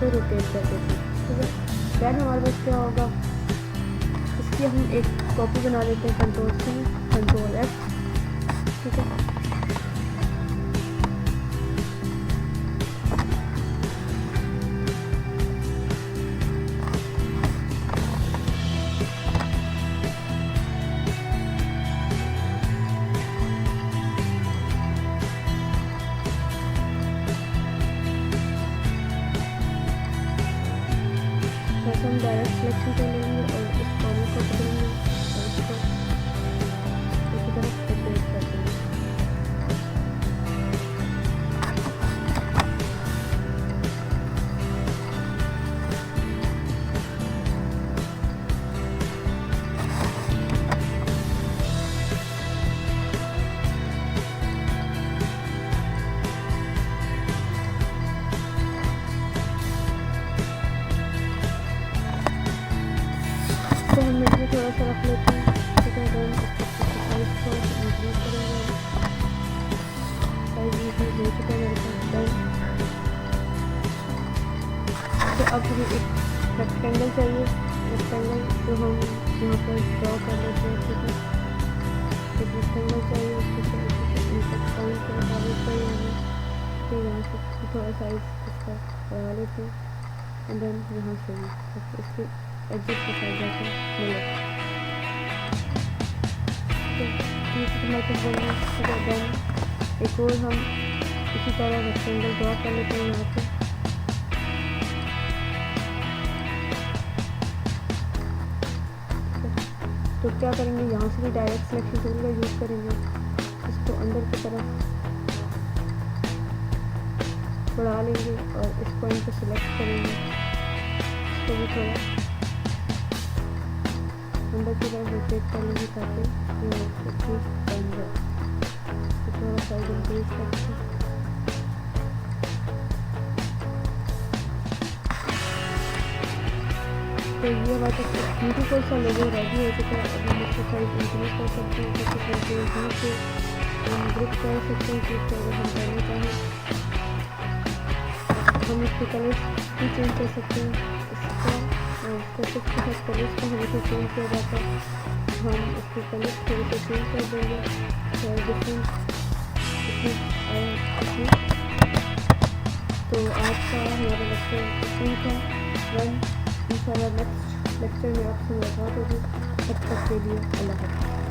से रोटेट कर देते हैं। ठीक है, दैन हमारे पास क्या होगा, इसकी हम एक कॉपी बना लेते हैं, Ctrl+C Ctrl+F। ठीक है, हम डायरेक्ट सिलेक्शन कर लेंगे और इस कॉर्नर को पकड़ेंगे और इसको एक तरफ रोटेट कर देंगे। तो हम इसमें थोड़ा सा रख लेते हैं। ठीक है, देन साइज को इंक्रीज करेंगे, साइज इंक्रीज हो चुका है मेरे पास। देन तो अब हमें एक रेक्टेंगल चाहिए, रेक्टेंगल तो हम यहाँ पर ड्रॉ कर लेते हैं। ठीक है, एक रेक्टेंगल चाहिए, उसको पॉइंट के मुताबिक चाहिए हमें। तो यहाँ से थोड़ा साइज इसका बढ़ा लेते हैं एंड देन यहाँ से इसके एडजस्ट के साइड जाके मिले तो हमारे पास बन गया। ठीक है, देन एक और हम इसी तरह रेक्टेंगल ड्रॉ कर लेते हैं यहाँ पे। तो क्या करेंगे, यहाँ से भी डायरेक्ट सिलेक्शन टूल का यूज़ करेंगे, इसको अंदर की तरफ बढ़ा लेंगे और इस पॉइंट को सिलेक्ट करेंगे, इसको भी थोड़ा अंदर की तरफ रोटेट कर लेंगे ताकि ये ठीक बन जाए। तो थोड़ा साइज इंक्रीज करके तो ये हमारे पास ब्यूटीफुल सा लोगो रेडी हो चुका है। अब हम इसका साइज इंक्रीज कर सकते हैं, सबसे पहले यहाँ से हम ग्रुप कर सकते हैं, ग्रुप को अगर हम करना चाहें हम इसके कलर्स भी चेंज कर सकते हैं। इसका कुछ कलर्स को हमेशा चेंज किया जाता है, हम इसके कलर्स थोड़े से चेंज कर देंगे और डिफरेंट इसमें। तो आज का हमारा लेक्चर इतना था। इंशाल्लाह नेक्स्ट लेक्चर में आपसे मुलाकात होगी। तब तक के लिए अल्लाह हाफ़िज़।